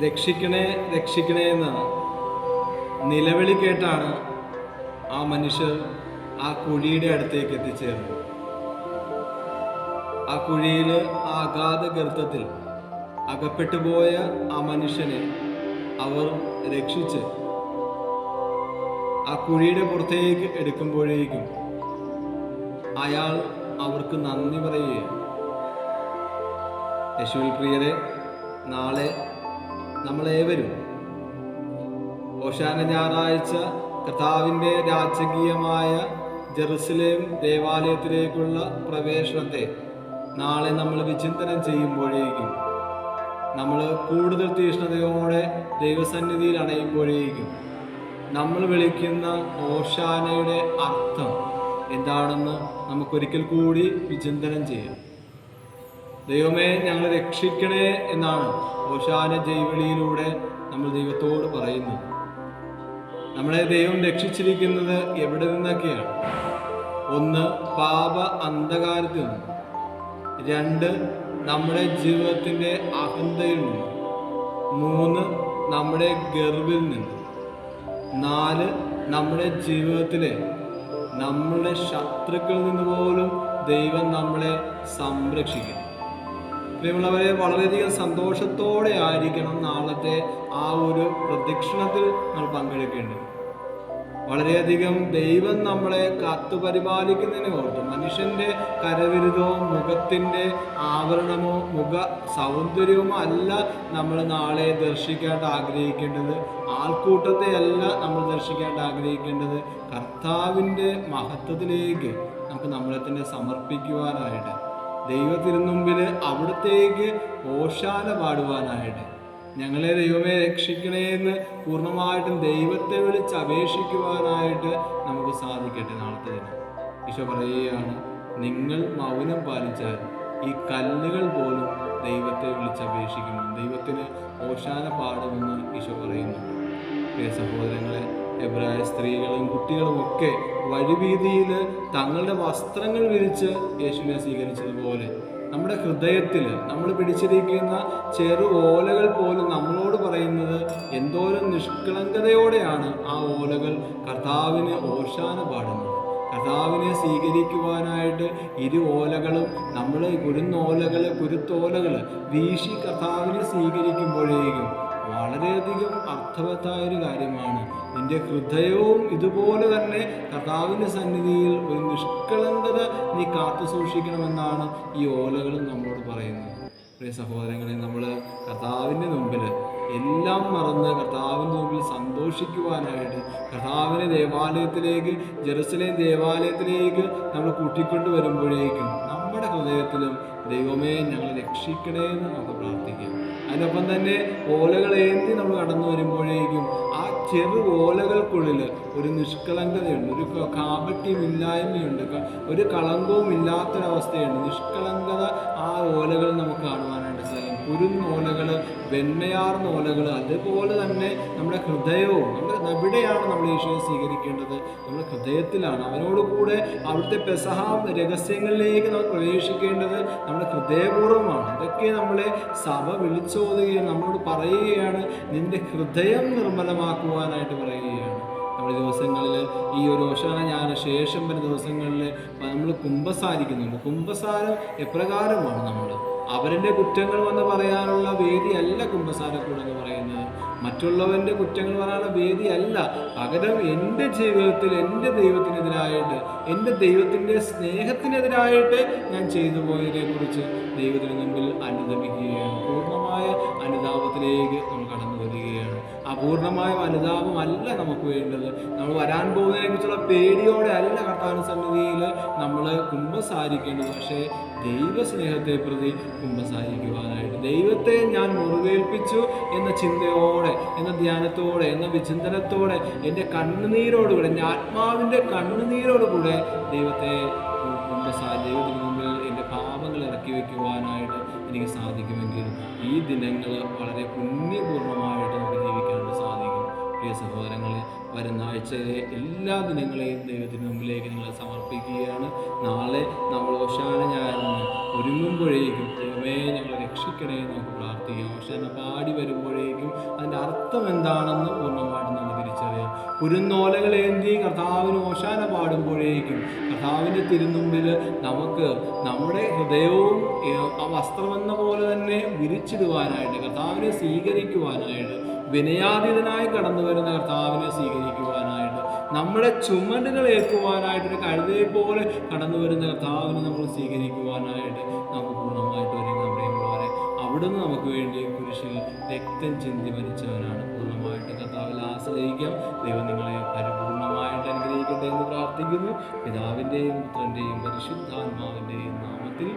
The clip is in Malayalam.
രക്ഷിക്കണേ രക്ഷിക്കണേ എന്ന നിലവിളി കേട്ടാണ് ആ മനുഷ്യർ ആ കുഴിയുടെ അടുത്തേക്ക് എത്തിച്ചേർന്നത്. ആ കുഴിയിൽ ആ അഗാധ ഗർത്തത്തിൽ അകപ്പെട്ടുപോയ ആ മനുഷ്യനെ അവർ രക്ഷിച്ച് ആ കുഴിയുടെ പുറത്തേക്ക് എടുക്കുമ്പോഴേക്കും അയാൾ അവർക്ക് നന്ദി പറയുകയാണ്. യേശുവിൽ പ്രിയരെ, നാളെ നമ്മളേവരും ഓശാന ഞായറാഴ്ച കർത്താവിൻ്റെ രാജകീയമായ ജെറുസലേം ദേവാലയത്തിലേക്കുള്ള പ്രവേശനത്തെ നാളെ നമ്മൾ വിചിന്തനം ചെയ്യുമ്പോഴേക്കും, നമ്മൾ കൂടുതൽ തീക്ഷ്ണതയോടെ ദൈവസന്നിധിയിൽ അണയുമ്പോഴേക്കും നമ്മൾ വിളിക്കുന്ന ഓശാനയുടെ അർത്ഥം എന്താണെന്ന് നമുക്കൊരിക്കൽ കൂടി വിചിന്തനം ചെയ്യാം. ദൈവമേ, ഞങ്ങൾ രക്ഷിക്കണേ എന്നാണ് ഓശാന ജൈവിളിയിലൂടെ നമ്മൾ ദൈവത്തോട് പറയുന്നത്. നമ്മളെ ദൈവം രക്ഷിച്ചിരിക്കുന്നത് എവിടെ നിന്നൊക്കെയാണ്? ഒന്ന്, പാപ അന്ധകാരത്തിൽ നിന്ന്. രണ്ട്, നമ്മുടെ ജീവിതത്തിൻ്റെ അഹന്തയിൽ നിന്ന്. മൂന്ന്, നമ്മുടെ ഗർവിൽ നിന്ന്. നാല്, നമ്മുടെ ജീവിതത്തിലെ നമ്മുടെ ശത്രുക്കളിൽ നിന്ന് പോലും ദൈവം നമ്മളെ സംരക്ഷിക്കും. പ്രിയമുള്ളവരെ, വളരെയധികം സന്തോഷത്തോടെ ആയിരിക്കണം നാളത്തെ ആ ഒരു പ്രദക്ഷിണത്തിൽ നമ്മൾ പങ്കെടുക്കേണ്ടത്. വളരെയധികം ദൈവം നമ്മളെ കാത്തുപരിപാലിക്കുന്നതിനെ ഓർത്ത് മനുഷ്യൻ്റെ കരവിരുതോ മുഖത്തിൻ്റെ ആവരണമോ മുഖ സൗന്ദര്യമോ അല്ല നമ്മൾ നാളെ ദർശിക്കാനായിട്ട് ആഗ്രഹിക്കേണ്ടത്. ആൾക്കൂട്ടത്തെ അല്ല നമ്മൾ ദർശിക്കാനായിട്ട് ആഗ്രഹിക്കേണ്ടത്. കർത്താവിൻ്റെ മഹത്വത്തിലേക്ക് നമുക്ക് നമ്മളെ തന്നെ സമർപ്പിക്കുവാനായിട്ട്, ദൈവത്തിരുമുമ്പിൽ അവിടത്തേക്ക് ഓശാന പാടുവാനായിട്ട്, ഞങ്ങളെ ദൈവമേ രക്ഷിക്കണേ എന്ന് പൂർണ്ണമായിട്ടും ദൈവത്തെ വിളിച്ച് അപേക്ഷിക്കുവാനായിട്ട് നമുക്ക് സാധിക്കട്ടെ. നാളത്തെ ദിനം ഈശോ പറയുകയാണ്, നിങ്ങൾ മൗനം പാലിച്ചാൽ ഈ കല്ലുകൾ പോലും ദൈവത്തെ വിളിച്ചപേക്ഷിക്കുന്നു, ദൈവത്തിന് ഓശാന പാടുമെന്ന് ഈശോ പറയുന്നു. പ്രിയ സഹോദരങ്ങളെ, എബ്രായ സ്ത്രീകളും കുട്ടികളുമൊക്കെ വഴിവീതിയിൽ തങ്ങളുടെ വസ്ത്രങ്ങൾ വിരിച്ച് യേശുവിനെ സ്വീകരിച്ചതുപോലെ നമ്മുടെ ഹൃദയത്തിൽ നമ്മൾ പിടിച്ചിരിക്കുന്ന ചെറു ഓലകൾ പോലും നമ്മളോട് പറയുന്നത് എന്തോരം നിഷ്കളങ്കതയോടെയാണ് ആ ഓലകൾ കർത്താവിന് ഓശാന പാടുന്നത്. കർത്താവിനെ സ്വീകരിക്കുവാനായിട്ട് ഇരു ഓലകളും നമ്മൾ കുരുത്തോലകൾ വീശി കർത്താവിനെ സ്വീകരിക്കുമ്പോഴേക്കും വളരെയധികം അർത്ഥവത്തായൊരു കാര്യമാണ്. നിന്റെ ഹൃദയവും ഇതുപോലെ തന്നെ കർത്താവിൻ്റെ സന്നിധിയിൽ ഒരു നിഷ്കളങ്കത നീ കാത്തു സൂക്ഷിക്കണമെന്നാണ് ഈ ഓലകളും നമ്മളോട് പറയുന്നത്. പ്രിയ സഹോദരങ്ങളെ, നമ്മൾ കർത്താവിൻ്റെ മുമ്പിൽ എല്ലാം മറന്ന് കർത്താവിൻ്റെ മുമ്പിൽ സന്തോഷിക്കുവാനായിട്ട് കർത്താവിൻ്റെ ദേവാലയത്തിലേക്ക്, ജെറുസലേം ദേവാലയത്തിലേക്ക് നമ്മൾ കൂട്ടിക്കൊണ്ടു വരുമ്പോഴേക്കും നമ്മുടെ ഹൃദയത്തിലും ദൈവമേ ഞങ്ങൾ രക്ഷിക്കണേ എന്ന് നമുക്ക് പ്രാർത്ഥിക്കാം. അതിനൊപ്പം തന്നെ ഓലകളേന്തി നമ്മൾ കടന്നു വരുമ്പോഴേക്കും ആ ചെറു ഓലകൾക്കുള്ളിൽ ഒരു നിഷ്കളങ്കതയുണ്ട്, ഒരു കാപട്യമില്ലായ്മയുണ്ട്, ഒരു കളങ്കവും ഇല്ലാത്തൊരവസ്ഥയുണ്ട്. നിഷ്കളങ്കത ആ ഓലകൾ നമുക്ക് കാണുവാനായിട്ട് സാധിക്കും. കുരുന്നോലകൾ, വെണ്മയാർന്ന ഓലകൾ. അതുപോലെ തന്നെ നമ്മുടെ ഹൃദയവും, എവിടെയാണ് നമ്മൾ ഈശോയെ സ്വീകരിക്കേണ്ടത്? നമ്മുടെ ഹൃദയത്തിലാണ്. അവനോട് കൂടെ അവിടുത്തെ പെസഹ രഹസ്യങ്ങളിലേക്ക് നമ്മൾ പ്രവേശിക്കേണ്ടത് നമ്മുടെ ഹൃദയപൂർവ്വമാണ്. ഇതൊക്കെ നമ്മളെ സഭ വിളിച്ചോതുകയും നമ്മളോട് പറയുകയാണ്, നിന്റെ ഹൃദയം നിർമ്മലമാക്കുവാനായിട്ട് പറയുകയാണ്. നമ്മുടെ ദിവസങ്ങളിൽ ഈ ഒരു ഓശാന ഞാൻ ശേഷം വരുന്ന ദിവസങ്ങളിൽ നമ്മൾ കുമ്പസാരിക്കുന്നുണ്ട്. കുമ്പസാരം എപ്രകാരമാണ്? നമ്മൾ അവരുടെ കുറ്റങ്ങൾ വന്ന് പറയാനുള്ള വേദിയല്ല കുമ്പസാരക്കൂട് എന്ന് പറയുന്നത്. മറ്റുള്ളവൻ്റെ കുറ്റങ്ങൾ പറയാനുള്ള വേദിയല്ല. പകരം എൻ്റെ ജീവിതത്തിൽ എൻ്റെ ദൈവത്തിനെതിരായിട്ട്, എൻ്റെ ദൈവത്തിൻ്റെ സ്നേഹത്തിനെതിരായിട്ട് ഞാൻ ചെയ്തു പോയതിനെ കുറിച്ച് ദൈവത്തിന് മുമ്പിൽ അനുദമിക്കുകയാണ്. പൂർണ്ണമായ അനുതാപത്തിലേക്ക് നമ്മൾ കടന്നു വരികയാണ്. അപൂർണമായ അനുതാപമല്ല നമുക്ക് വേണ്ടത്. നമ്മൾ വരാൻ പോകുന്നതിനെ കുറിച്ചുള്ള പേടിയോടെ അല്ല കർത്താവിന്റെ സന്നിധിയിൽ നമ്മൾ കുമ്പസാരിക്കേണ്ടത്. പക്ഷേ ദൈവസ്നേഹത്തെ പ്രതി കുമ്പസാരിക്കുവാനായിട്ട്, ദൈവത്തെ ഞാൻ മുറിവേൽപ്പിച്ചു എന്ന ചിന്തയോടെ, എന്ന ധ്യാനത്തോടെ, എന്ന വിചിന്തനത്തോടെ, എൻ്റെ കണ്ണുനീരോടുകൂടെ, എൻ്റെ ആത്മാവിൻ്റെ കണ്ണുനീരോടുകൂടെ ദൈവത്തെ ദൈവത്തിന് മുമ്പിൽ എൻ്റെ പാപങ്ങൾ ഇറക്കി വയ്ക്കുവാനായിട്ട് എനിക്ക് സാധിക്കുമെങ്കിൽ ഈ ദിനങ്ങൾ വളരെ പുണ്യപൂർണ്ണമായിട്ട് നമുക്ക് ജീവിക്കാനായിട്ട് സാധിക്കും. പ്രിയ സഹോദരങ്ങളെ, വരുന്ന ആഴ്ചയിലെ എല്ലാ ദിനങ്ങളെയും ദൈവത്തിന് മുമ്പിലേക്ക് നിങ്ങളെ സമർപ്പിക്കുകയാണ്. നാളെ നമ്മൾ ഓശാന ഞായറിന് ഒരുങ്ങുമ്പോഴേക്കും ദൈവമേ ഞങ്ങളെ രക്ഷിക്കണേ എന്ന് നമുക്ക് പ്രാർത്ഥിക്കാം. ഓശാന പാടി വരുമ്പോഴേക്കും അതിൻ്റെ അർത്ഥം എന്താണെന്ന് പൂർണ്ണമായിട്ട് നമുക്ക് തിരിച്ചറിയാം. കുരുന്നോലകളേന്തി കർത്താവിന് ഓശാന പാടുമ്പോഴേക്കും കർത്താവിൻ്റെ തിരുമുമ്പിൽ നമുക്ക് നമ്മുടെ ഹൃദയവും ആ വസ്ത്രമെന്ന പോലെ തന്നെ വിരിച്ചിടുവാനായിട്ട്, കർത്താവിനെ സ്വീകരിക്കുവാനായിട്ട്, വിനയാതീതനായി കടന്നു വരുന്ന കർത്താവിനെ സ്വീകരിക്കുവാനായിട്ട്, നമ്മുടെ ചുമടുകൾ ഏൽക്കുവാനായിട്ടൊരു കഴുതയെ പോലെ കടന്നു വരുന്ന കർത്താവിനെ നമ്മൾ സ്വീകരിക്കുവാനായിട്ട് നമുക്ക് പൂർണ്ണമായിട്ട് ഒരുങ്ങാൻ പ്രിയമുള്ളവരെ. അവിടുന്ന് നമുക്ക് വേണ്ടി കുരിശിൽ രക്തം ചിന്തി മരിച്ചവനാണ്. പൂർണ്ണമായിട്ട് കർത്താവിൽ ആശ്രയിക്കാം. ദൈവം നിങ്ങളെ പരിപൂർണമായിട്ട് അനുഗ്രഹിക്കട്ടെ എന്ന് പ്രാർത്ഥിക്കുന്നു. പിതാവിൻ്റെയും പുത്രൻ്റെയും പരിശുദ്ധാത്മാവിൻ്റെയും നാമത്തിൽ